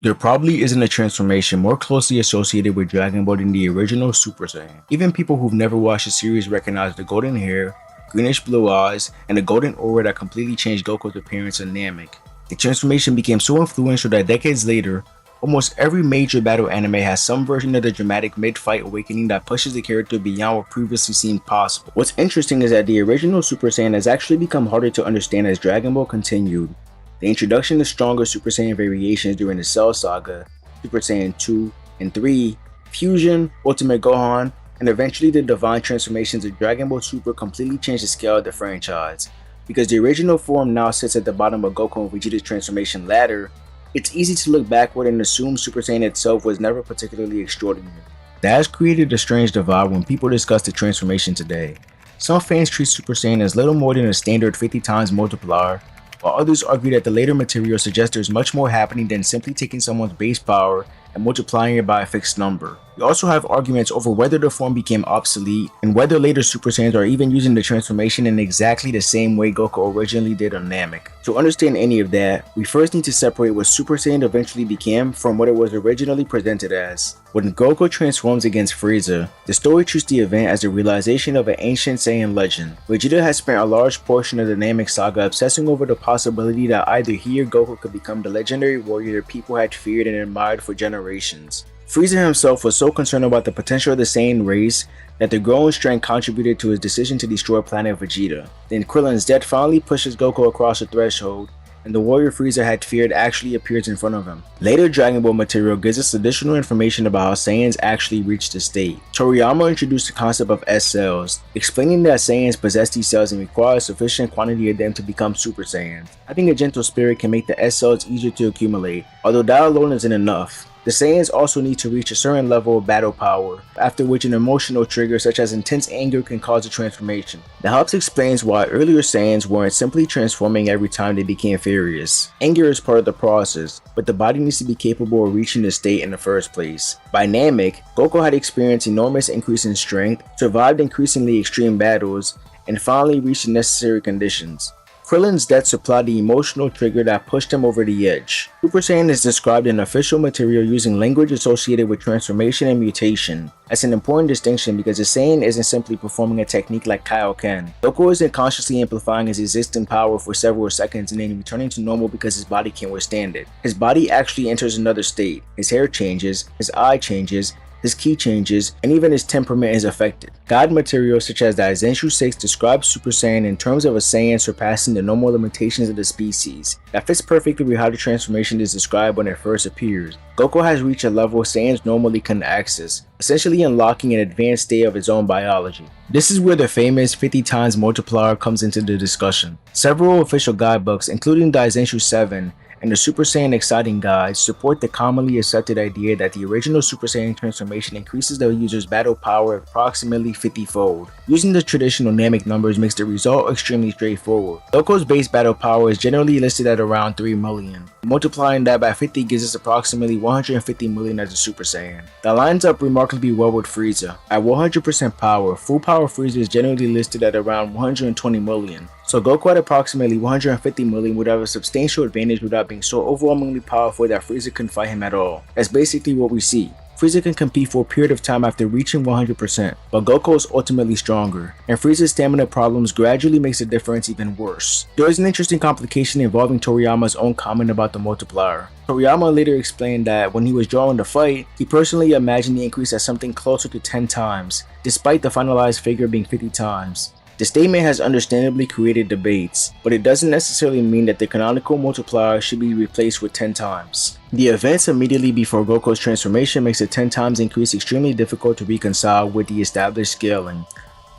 There probably isn't a transformation more closely associated with Dragon Ball than the original Super Saiyan. Even people who've never watched the series recognize the golden hair, greenish blue eyes, and the golden aura that completely changed Goku's appearance in Namek. The transformation became so influential that decades later, almost every major battle anime has some version of the dramatic mid-fight awakening that pushes the character beyond what previously seemed possible. What's interesting is that the original Super Saiyan has actually become harder to understand as Dragon Ball continued. The introduction of stronger Super Saiyan variations during the Cell Saga, Super Saiyan 2 and 3, Fusion, Ultimate Gohan, and eventually the divine transformations of Dragon Ball Super completely changed the scale of the franchise. Because the original form now sits at the bottom of Goku and Vegeta's transformation ladder, it's easy to look backward and assume Super Saiyan itself was never particularly extraordinary. That has created a strange divide when people discuss the transformation today. Some fans treat Super Saiyan as little more than a standard 50 times multiplier, while others argue that the later material suggests there's much more happening than simply taking someone's base power and multiplying it by a fixed number. We also have arguments over whether the form became obsolete and whether later Super Saiyans are even using the transformation in exactly the same way Goku originally did on Namek. To understand any of that, we first need to separate what Super Saiyan eventually became from what it was originally presented as. When Goku transforms against Frieza, the story treats the event as a realization of an ancient Saiyan legend. Vegeta has spent a large portion of the Namek saga obsessing over the possibility that either he or Goku could become the legendary warrior that people had feared and admired for generations. Frieza himself was so concerned about the potential of the Saiyan race that the growing strength contributed to his decision to destroy planet Vegeta. Then Krillin's death finally pushes Goku across the threshold, and the warrior Frieza had feared actually appears in front of him. Later Dragon Ball material gives us additional information about how Saiyans actually reach this state. Toriyama introduced the concept of S-cells, explaining that Saiyans possess these cells and require a sufficient quantity of them to become Super Saiyans. Having a gentle spirit can make the S-cells easier to accumulate, although that alone isn't enough. The Saiyans also need to reach a certain level of battle power, after which an emotional trigger such as intense anger can cause a transformation. That helps explains why earlier Saiyans weren't simply transforming every time they became furious. Anger is part of the process, but the body needs to be capable of reaching this state in the first place. By Namek, Goku had experienced enormous increase in strength, survived increasingly extreme battles, and finally reached the necessary conditions. Krillin's death supplied the emotional trigger that pushed him over the edge. Super Saiyan is described in official material using language associated with transformation and mutation. That's an important distinction because a Saiyan isn't simply performing a technique like Kaioken. Goku isn't consciously amplifying his existing power for several seconds and then returning to normal because his body can't withstand it. His body actually enters another state. His hair changes, his eye changes, his ki changes, and even his temperament is affected. God material such as the Aizenshu 6 describes Super Saiyan in terms of a Saiyan surpassing the normal limitations of the species. That fits perfectly with how the transformation is described when it first appears. Goku has reached a level Saiyans normally couldn't access, essentially unlocking an advanced state of his own biology. This is where the famous 50 times multiplier comes into the discussion. Several official guidebooks, including the Aizenshu 7, and the Super Saiyan Exciting Guide support the commonly accepted idea that the original Super Saiyan transformation increases the user's battle power approximately 50-fold. Using the traditional Namek numbers makes the result extremely straightforward. Goku's base battle power is generally listed at around 3 million. Multiplying that by 50 gives us approximately 150 million as a Super Saiyan. That lines up remarkably well with Frieza. At 100% power, full power Frieza is generally listed at around 120 million. So Goku at approximately 150 million would have a substantial advantage without being so overwhelmingly powerful that Frieza couldn't fight him at all. That's basically what we see. Frieza can compete for a period of time after reaching 100%, but Goku is ultimately stronger, and Frieza's stamina problems gradually makes the difference even worse. There is an interesting complication involving Toriyama's own comment about the multiplier. Toriyama later explained that when he was drawing the fight, he personally imagined the increase as something closer to 10 times, despite the finalized figure being 50 times. The statement has understandably created debates, but it doesn't necessarily mean that the canonical multiplier should be replaced with 10 times. The events immediately before Goku's transformation makes a 10 times increase extremely difficult to reconcile with the established scaling.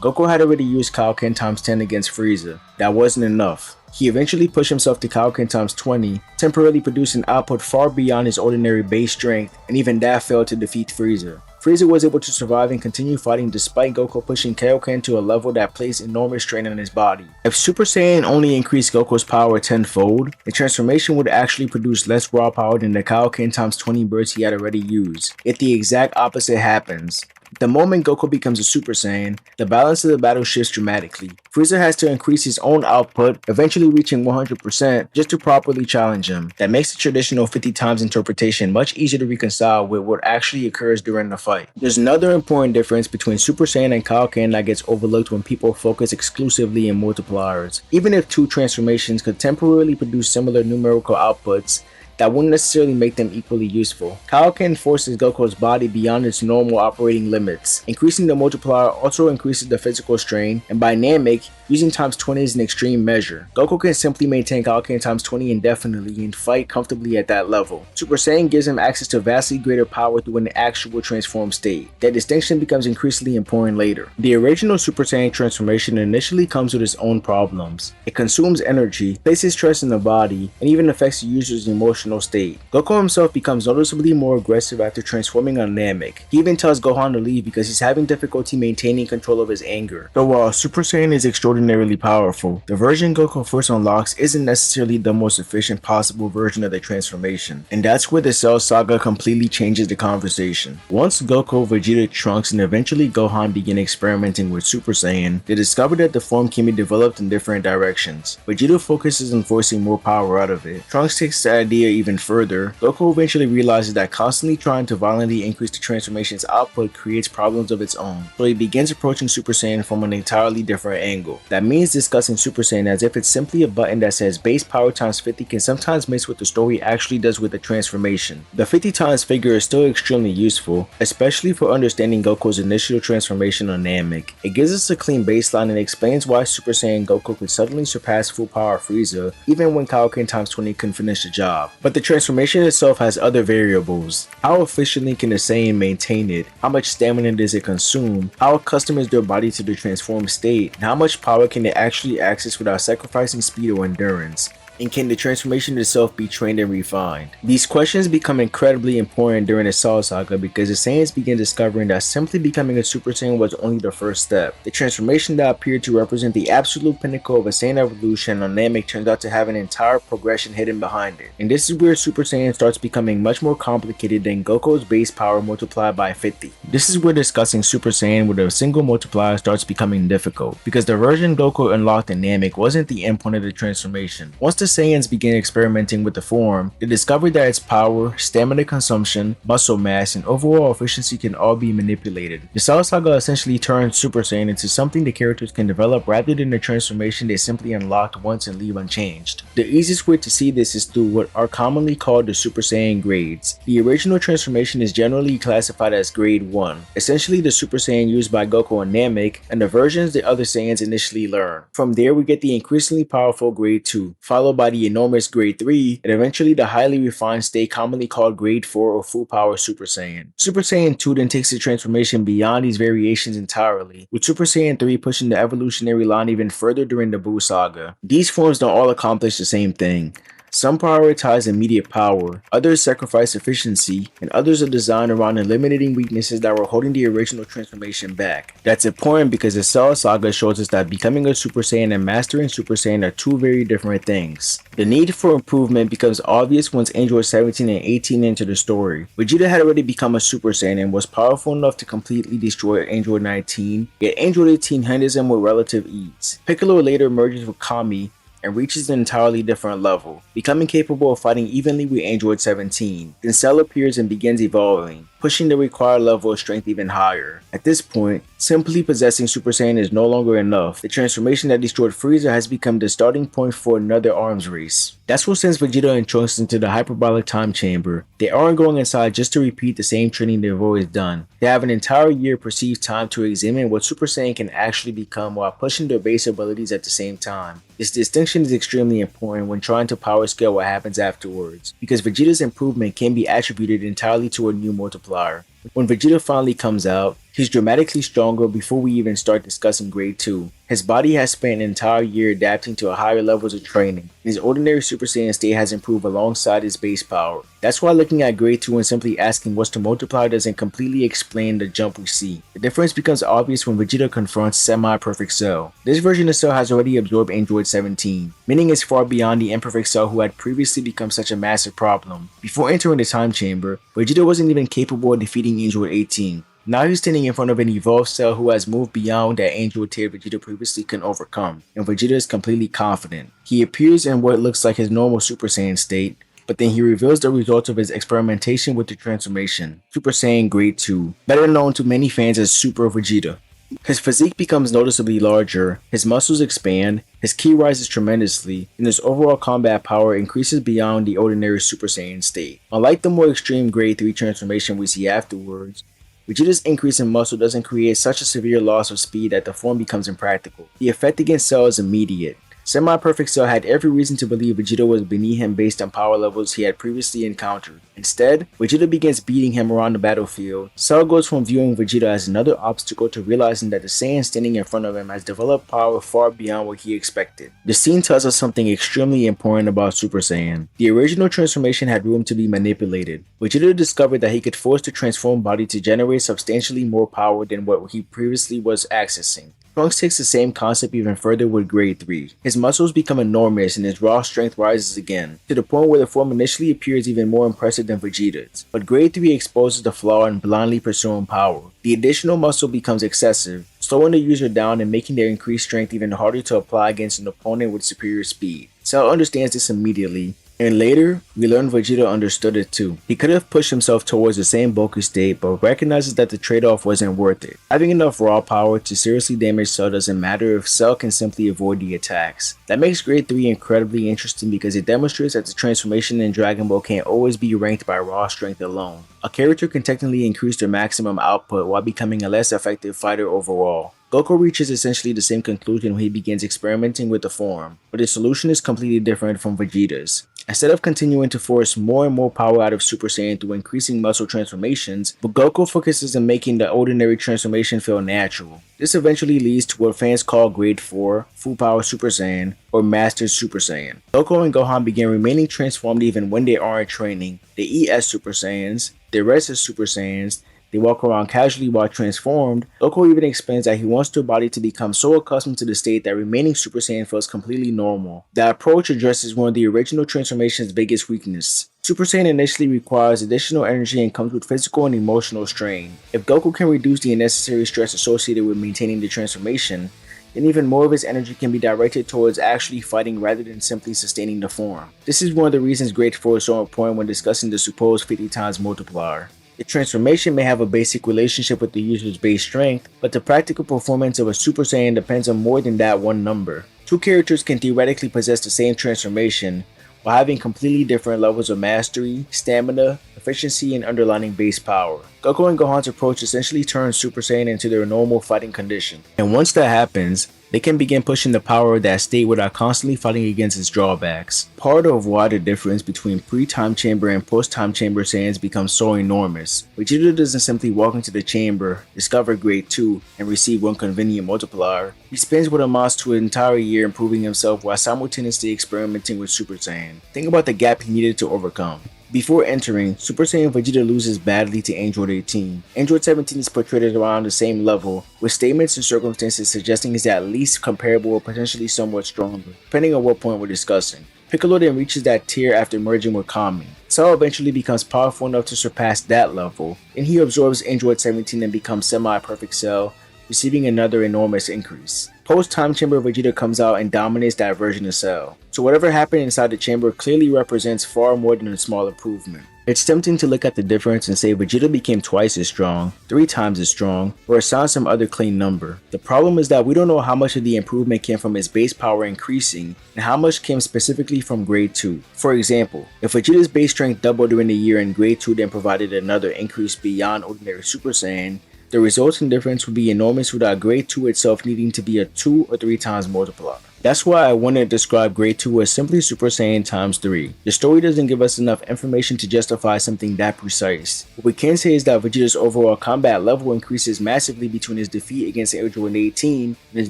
Goku had already used Kaioken times 10 against Frieza. That wasn't enough. He eventually pushed himself to Kaioken times 20, temporarily producing output far beyond his ordinary base strength, and even that failed to defeat Frieza. Frieza was able to survive and continue fighting despite Goku pushing Kaioken to a level that placed enormous strain on his body. If Super Saiyan only increased Goku's power tenfold, the transformation would actually produce less raw power than the Kaioken times 20 burst he had already used. If the exact opposite happens, The moment Goku becomes a Super Saiyan, the balance of the battle shifts dramatically. Frieza has to increase his own output, eventually reaching 100% just to properly challenge him. That makes the traditional 50 times interpretation much easier to reconcile with what actually occurs during the fight. There's another important difference between Super Saiyan and Kaioken that gets overlooked when people focus exclusively in multipliers. Even if two transformations could temporarily produce similar numerical outputs, that wouldn't necessarily make them equally useful. Kaioken forces Goku's body beyond its normal operating limits. Increasing the multiplier also increases the physical strain, and by Namek, using times 20 is an extreme measure. Goku can simply maintain Kaioken times 20 indefinitely and fight comfortably at that level. Super Saiyan gives him access to vastly greater power through an actual transformed state. That distinction becomes increasingly important later. The original Super Saiyan transformation initially comes with its own problems. It consumes energy, places stress in the body, and even affects the user's emotional state. Goku himself becomes noticeably more aggressive after transforming on Namek. He even tells Gohan to leave because he's having difficulty maintaining control of his anger. Though while Super Saiyan is extraordinarily powerful, the version Goku first unlocks isn't necessarily the most efficient possible version of the transformation, and that's where the Cell Saga completely changes the conversation. Once Goku, Vegeta, Trunks, and eventually Gohan begin experimenting with Super Saiyan, they discover that the form can be developed in different directions. Vegeta focuses on forcing more power out of it. Trunks takes the idea even further. Goku eventually realizes that constantly trying to violently increase the transformation's output creates problems of its own, so he begins approaching Super Saiyan from an entirely different angle. That means discussing Super Saiyan as if it's simply a button that says base power times 50 can sometimes miss what the story actually does with the transformation. The 50 times figure is still extremely useful, especially for understanding Goku's initial transformation on Namek. It gives us a clean baseline and explains why Super Saiyan Goku could suddenly surpass full power Frieza even when Kaioken times 20 couldn't finish the job. But the transformation itself has other variables. How efficiently can the Saiyan maintain it? How much stamina does it consume? How accustomed is their body to the transformed state? And how much power can it actually access without sacrificing speed or endurance? And can the transformation itself be trained and refined? These questions become incredibly important during the Cell Saga because the Saiyans begin discovering that simply becoming a Super Saiyan was only the first step. The transformation that appeared to represent the absolute pinnacle of a Saiyan evolution on Namek turns out to have an entire progression hidden behind it. And this is where Super Saiyan starts becoming much more complicated than Goku's base power multiplied by 50. This is where discussing Super Saiyan with a single multiplier starts becoming difficult, because the version Goku unlocked in Namek wasn't the endpoint of the transformation. Once the Saiyans began experimenting with the form, they discovered that its power, stamina consumption, muscle mass, and overall efficiency can all be manipulated. The Cell Saga essentially turns Super Saiyan into something the characters can develop rather than the transformation they simply unlocked once and leave unchanged. The easiest way to see this is through what are commonly called the Super Saiyan grades. The original transformation is generally classified as grade 1, essentially the Super Saiyan used by Goku and Namek, and the versions the other Saiyans initially learn. From there we get the increasingly powerful grade 2, followed by the enormous grade 3, and eventually the highly refined state commonly called grade 4 or full power Super Saiyan. Super Saiyan 2 then takes the transformation beyond these variations entirely, with Super Saiyan 3 pushing the evolutionary line even further during the Buu Saga. These forms don't all accomplish the same thing. Some prioritize immediate power, others sacrifice efficiency, and others are designed around eliminating weaknesses that were holding the original transformation back. That's important because the Cell Saga shows us that becoming a Super Saiyan and mastering Super Saiyan are two very different things. The need for improvement becomes obvious once Android 17 and 18 enter the story. Vegeta had already become a Super Saiyan and was powerful enough to completely destroy Android 19, yet Android 18 handles him with relative ease. Piccolo later merges with Kami and reaches an entirely different level, becoming capable of fighting evenly with Android 17. Then Cell appears and begins evolving, pushing the required level of strength even higher. At this point, simply possessing Super Saiyan is no longer enough. The transformation that destroyed Frieza has become the starting point for another arms race. That's what sends Vegeta and Trunks into the hyperbolic time chamber. They aren't going inside just to repeat the same training they've always done. They have an entire year perceived time to examine what Super Saiyan can actually become while pushing their base abilities at the same time. This distinction is extremely important when trying to power scale what happens afterwards, because Vegeta's improvement can be attributed entirely to a new multiplier. When Vegeta finally comes out, he's dramatically stronger before we even start discussing grade 2. His body has spent an entire year adapting to higher levels of training, and his ordinary Super Saiyan state has improved alongside his base power. That's why looking at grade 2 and simply asking what's the multiplier doesn't completely explain the jump we see. The difference becomes obvious when Vegeta confronts Semi-Perfect Cell. This version of Cell has already absorbed Android 17, meaning it's far beyond the Imperfect Cell who had previously become such a massive problem. Before entering the time chamber, Vegeta wasn't even capable of defeating Android 18. Now he's standing in front of an evolved Cell who has moved beyond that angel tier Vegeta previously couldn't overcome, and Vegeta is completely confident. He appears in what looks like his normal Super Saiyan state, but then he reveals the results of his experimentation with the transformation, Super Saiyan Grade 2, better known to many fans as Super Vegeta. His physique becomes noticeably larger, his muscles expand, his ki rises tremendously, and his overall combat power increases beyond the ordinary Super Saiyan state. Unlike the more extreme Grade 3 transformation we see afterwards, Vegeta's increase in muscle doesn't create such a severe loss of speed that the form becomes impractical. The effect against Cell is immediate. Semi-Perfect Cell had every reason to believe Vegeta was beneath him based on power levels he had previously encountered. Instead, Vegeta begins beating him around the battlefield. Cell goes from viewing Vegeta as another obstacle to realizing that the Saiyan standing in front of him has developed power far beyond what he expected. The scene tells us something extremely important about Super Saiyan. The original transformation had room to be manipulated. Vegeta discovered that he could force the transformed body to generate substantially more power than what he previously was accessing. Trunks takes the same concept even further with Grade 3. His muscles become enormous and his raw strength rises again, to the point where the form initially appears even more impressive than Vegeta's. But Grade 3 exposes the flaw in blindly pursuing power. The additional muscle becomes excessive, slowing the user down and making their increased strength even harder to apply against an opponent with superior speed. Cell understands this immediately, and later, we learn Vegeta understood it too. He could have pushed himself towards the same bulky state, but recognizes that the trade-off wasn't worth it. Having enough raw power to seriously damage Cell doesn't matter if Cell can simply avoid the attacks. That makes Grade 3 incredibly interesting because it demonstrates that the transformation in Dragon Ball can't always be ranked by raw strength alone. A character can technically increase their maximum output while becoming a less effective fighter overall. Goku reaches essentially the same conclusion when he begins experimenting with the form, but his solution is completely different from Vegeta's. Instead of continuing to force more and more power out of Super Saiyan through increasing muscle transformations, Goku focuses on making the ordinary transformation feel natural. This eventually leads to what fans call Grade 4, Full Power Super Saiyan, or Master Super Saiyan. Goku and Gohan begin remaining transformed even when they aren't training. They eat as Super Saiyans, they rest as Super Saiyans, they walk around casually while transformed. Goku even explains that he wants their body to become so accustomed to the state that remaining Super Saiyan feels completely normal. That approach addresses one of the original transformation's biggest weaknesses. Super Saiyan initially requires additional energy and comes with physical and emotional strain. If Goku can reduce the unnecessary stress associated with maintaining the transformation, then even more of his energy can be directed towards actually fighting rather than simply sustaining the form. This is one of the reasons Grade 4 is so important when discussing the supposed 50 times multiplier. The transformation may have a basic relationship with the user's base strength, but the practical performance of a Super Saiyan depends on more than that one number. Two characters can theoretically possess the same transformation, while having completely different levels of mastery, stamina, efficiency, and underlying base power. Goku and Gohan's approach essentially turns Super Saiyan into their normal fighting condition. And once that happens, they can begin pushing the power of that state without constantly fighting against its drawbacks. Part of why the difference between pre-time chamber and post-time chamber Saiyans becomes so enormous. Vegeta doesn't simply walk into the chamber, discover Grade 2, and receive one convenient multiplier. He spends what amounts to an entire year improving himself while simultaneously experimenting with Super Saiyan. Think about the gap he needed to overcome. Before entering, Super Saiyan Vegeta loses badly to Android 18. Android 17 is portrayed at around the same level, with statements and circumstances suggesting he's at least comparable or potentially somewhat stronger, depending on what point we're discussing. Piccolo then reaches that tier after merging with Kami. Cell eventually becomes powerful enough to surpass that level, and he absorbs Android 17 and becomes semi-perfect Cell, receiving another enormous increase. Post-time chamber Vegeta comes out and dominates that version of Cell. So whatever happened inside the chamber clearly represents far more than a small improvement. It's tempting to look at the difference and say Vegeta became twice as strong, 3 times as strong, or assign some other clean number. The problem is that we don't know how much of the improvement came from his base power increasing and how much came specifically from Grade 2. For example, if Vegeta's base strength doubled during the year and Grade 2 then provided another increase beyond ordinary Super Saiyan, the resulting difference would be enormous without Grade 2 itself needing to be a 2 or 3 times multiplier. That's why I wanted to describe Grade 2 as simply Super Saiyan times 3. The story doesn't give us enough information to justify something that precise. What we can say is that Vegeta's overall combat level increases massively between his defeat against Android 18 and his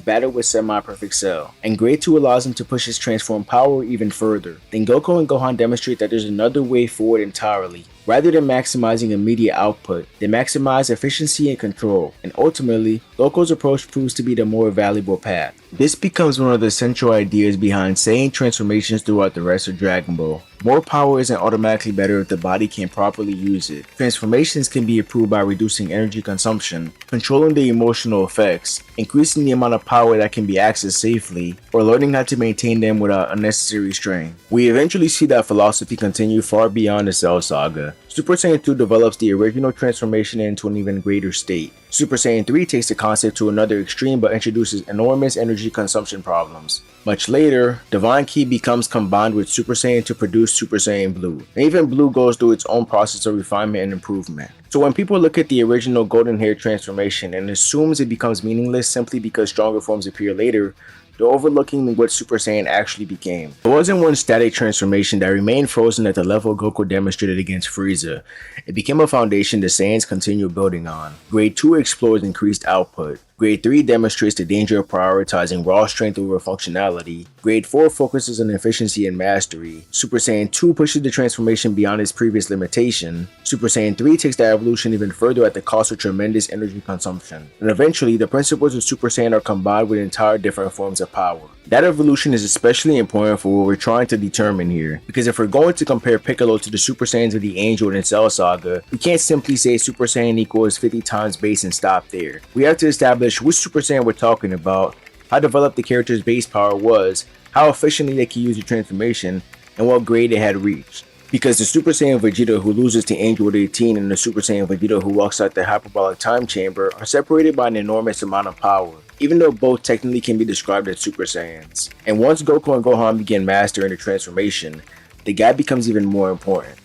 battle with Semi-Perfect Cell, and Grade 2 allows him to push his transformed power even further. Then Goku and Gohan demonstrate that there's another way forward entirely. Rather than maximizing immediate output, they maximize efficiency and control, and ultimately, Goku's approach proves to be the more valuable path. This becomes one of the central ideas behind Saiyan transformations throughout the rest of Dragon Ball. More power isn't automatically better if the body can't properly use it. Transformations can be improved by reducing energy consumption, controlling the emotional effects, increasing the amount of power that can be accessed safely, or learning how to maintain them without unnecessary strain. We eventually see that philosophy continue far beyond the Cell Saga. Super Saiyan 2 develops the original transformation into an even greater state. Super Saiyan 3 takes the concept to another extreme but introduces enormous energy consumption problems. Much later, Divine Ki becomes combined with Super Saiyan to produce Super Saiyan Blue, and even Blue goes through its own process of refinement and improvement. So when people look at the original golden hair transformation and assumes it becomes meaningless simply because stronger forms appear later, they're overlooking what Super Saiyan actually became. It wasn't one static transformation that remained frozen at the level Goku demonstrated against Frieza. It became a foundation the Saiyans continue building on. Grade 2 explores increased output. Grade 3 demonstrates the danger of prioritizing raw strength over functionality. Grade 4 focuses on efficiency and mastery. Super Saiyan 2 pushes the transformation beyond its previous limitation. Super Saiyan 3 takes the evolution even further at the cost of tremendous energy consumption. And eventually, the principles of Super Saiyan are combined with entire different forms of power. That evolution is especially important for what we're trying to determine here, because if we're going to compare Piccolo to the Super Saiyans of the Angel and Cell Saga, we can't simply say Super Saiyan equals 50 times base and stop there. We have to establish which Super Saiyan we're talking about, how developed the character's base power was, how efficiently they could use the transformation, and what grade it had reached. Because the Super Saiyan Vegeta who loses to Angel at 18 and the Super Saiyan Vegeta who walks out the hyperbolic time chamber are separated by an enormous amount of power, even though both technically can be described as Super Saiyans. And once Goku and Gohan begin mastering the transformation, the gap becomes even more important.